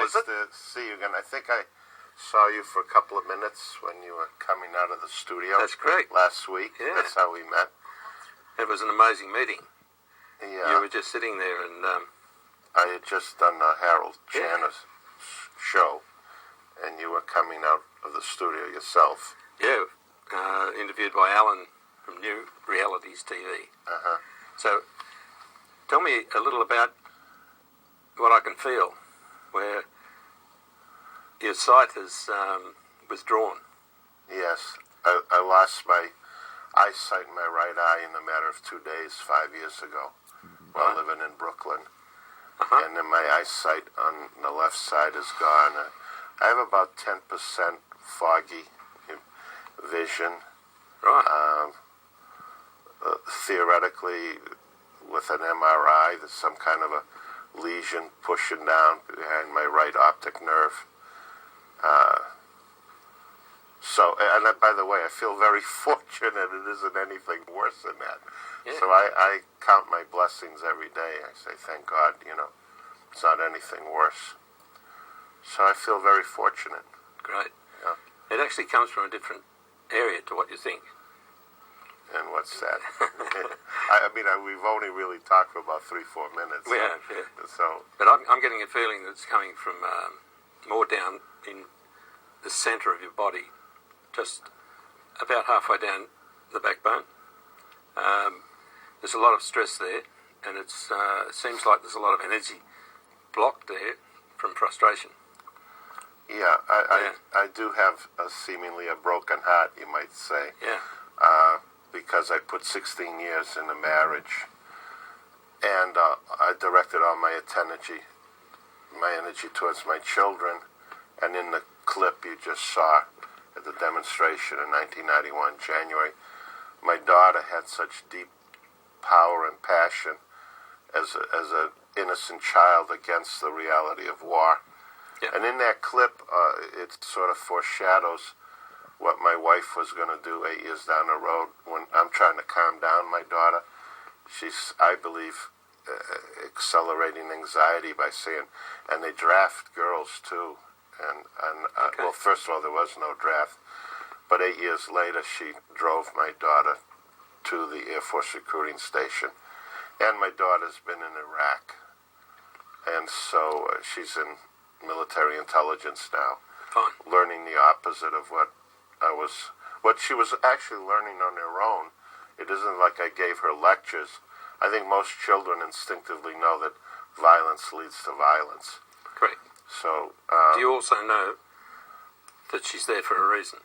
was it? To see you again. I think I saw you for a couple of minutes when you were coming out of the studio. That's correct. Last week. Yeah. That's how we met. It was an amazing meeting. Yeah. You were just sitting there and... I had just done Harold Channer's show, and you were coming out of the studio yourself. Yeah, interviewed by Alan from New Realities TV. Uh-huh. So, tell me a little about what I can feel, where your sight is withdrawn. Yes, I lost my eyesight in my right eye in a matter of 2 days 5 years ago while living in Brooklyn. Uh-huh. And then my eyesight on the left side is gone. I have about 10% foggy vision. Right. Theoretically, with an MRI, there's some kind of a lesion pushing down behind my right optic nerve. And by the way, I feel very fortunate. It isn't anything worse than that. Yeah. So I count my blessings every day. I say, thank God, it's not anything worse. So I feel very fortunate. Great. Yeah. It actually comes from a different area to what you think. And what's that? We've only really talked for about 3-4 minutes. We have, yeah. So, but I'm getting a feeling that it's coming from more down in the centre of your body, just about halfway down the backbone. There's a lot of stress there, and it seems like there's a lot of energy blocked there from frustration. yeah, I do have seemingly a broken heart, you might say. Yeah. Because I put 16 years in a marriage, and I directed all my energy towards my children. And in the clip you just saw at the demonstration in 1991, January, my daughter had such deep power and passion as an innocent child against the reality of war. Yeah. And in that clip, it sort of foreshadows what my wife was going to do 8 years down the road when I'm trying to calm down my daughter. She's, I believe, accelerating anxiety by saying, and they draft girls too. And Okay. Well, first of all, there was no draft, but 8 years later, she drove my daughter to the Air Force recruiting station. And my daughter's been in Iraq. And so she's in military intelligence now, Fine. learning the opposite of what she was actually learning on her own. It isn't like I gave her lectures. I think most children instinctively know that violence leads to violence. Correct. So, Do you also know that she's there for a reason?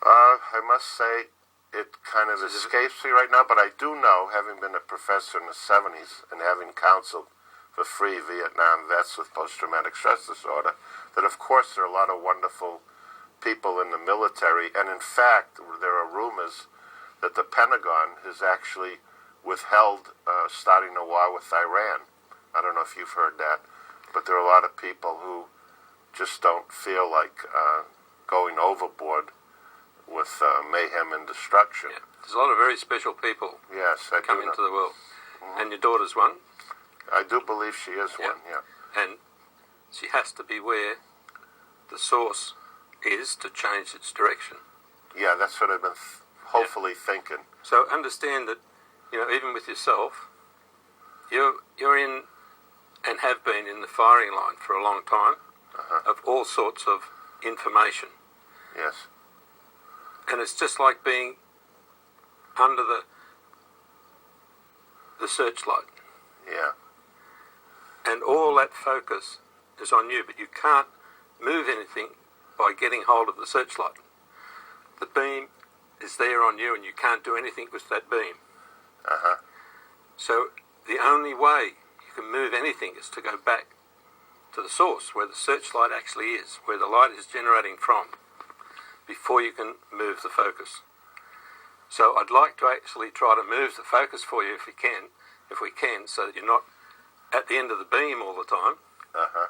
I must say it kind of escapes me right now, but I do know, having been a professor in the 70s and having counseled for free Vietnam vets with post-traumatic stress disorder, that of course there are a lot of wonderful people in the military, and in fact there are rumors that the Pentagon has actually withheld starting a war with Iran. I don't know if you've heard that, but there are a lot of people who just don't feel like going overboard with mayhem and destruction. Yeah. There's a lot of very special people Yes, I come do into know. the world. And your daughter's one, I do believe she is Yeah. one, yeah. and she has to be where the source is to change its direction. Yeah, that's what I've been hopefully thinking. So understand that, even with yourself, you're in and have been in the firing line for a long time of all sorts of information. Yes. And it's just like being under the searchlight. Yeah. And all that focus is on you, but you can't move anything by getting hold of the searchlight. The beam is there on you and you can't do anything with that beam. Uh-huh. So the only way you can move anything is to go back to the source where the searchlight actually is, where the light is generating from, before you can move the focus. So I'd like to actually try to move the focus for you if we can, so that you're not at the end of the beam all the time, Uh-huh.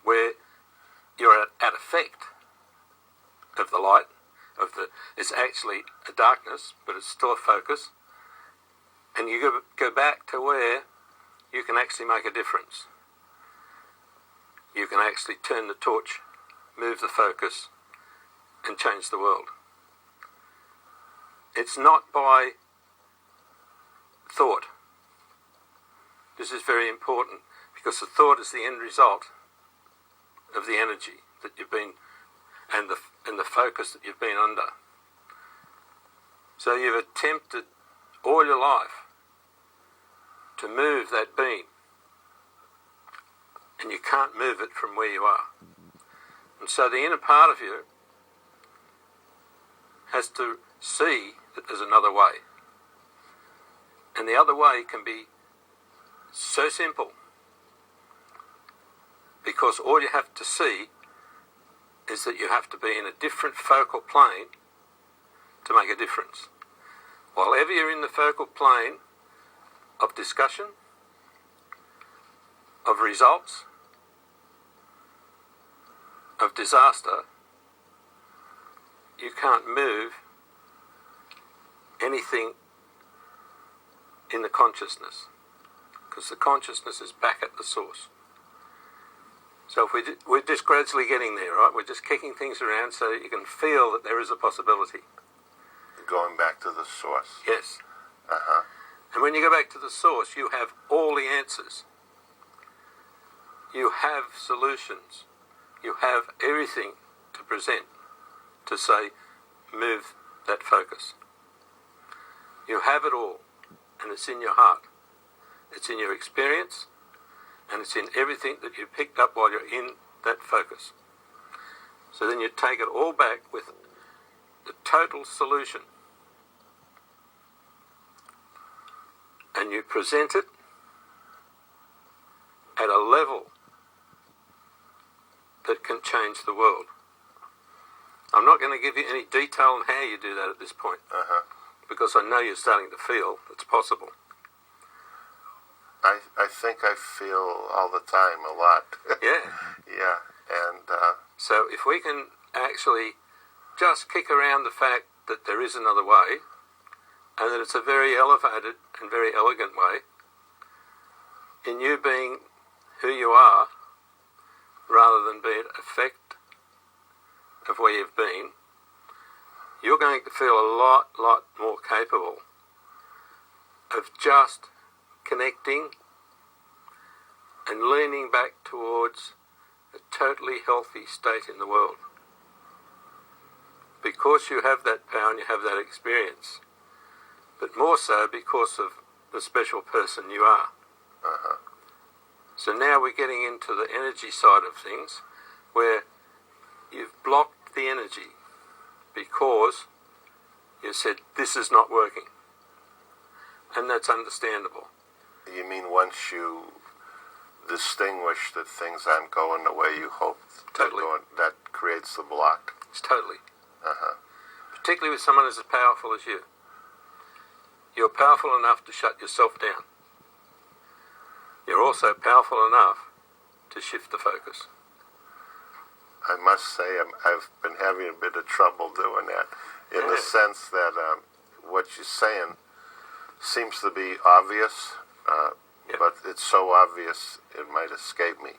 where you're at effect of the light, it's actually a darkness, but it's still a focus, and you go back to where you can actually make a difference. you can actually turn the torch, move the focus, and change the world. It's not by thought. This is very important, because the thought is the end result of the energy that you've been, and the focus that you've been under. So you've attempted all your life to move that being, and you can't move it from where you are. And so the inner part of you has to see that there's another way. And the other way can be so simple, because all you have to see is that you have to be in a different focal plane to make a difference. While ever you're in the focal plane of discussion, of results, of disaster, you can't move anything in the consciousness, because the consciousness is back at the source. So if we're just gradually getting there, right? We're just kicking things around so you can feel that there is a possibility. Going back to the source. Yes. Uh-huh. And when you go back to the source, you have all the answers. You have solutions. You have everything to present to say, move that focus. You have it all, and it's in your heart. It's in your experience, and it's in everything that you picked up while you're in that focus. So then you take it all back with the total solution, and you present it at a level that can change the world. I'm not going to give you any detail on how you do that at this point, because I know you're starting to feel it's possible. I think I feel all the time a lot. Yeah. Yeah, and so if we can actually just kick around the fact that there is another way, and that it's a very elevated and very elegant way, in you being who you are, rather than be an effect of where you've been, you're going to feel a lot more capable of just connecting and leaning back towards a totally healthy state in the world. Because you have that power and you have that experience, but more so because of the special person you are. So now we're getting into the energy side of things, where you've blocked the energy because you said, this is not working. And that's understandable. you mean once you distinguish that things aren't going the way you hoped, Totally. that creates the block. It's totally. Uh-huh. Particularly with someone as powerful as you. You're powerful enough to shut yourself down. You're also powerful enough to shift the focus. I must say I've been having a bit of trouble doing that, in the sense that what you're saying seems to be obvious, but it's so obvious it might escape me.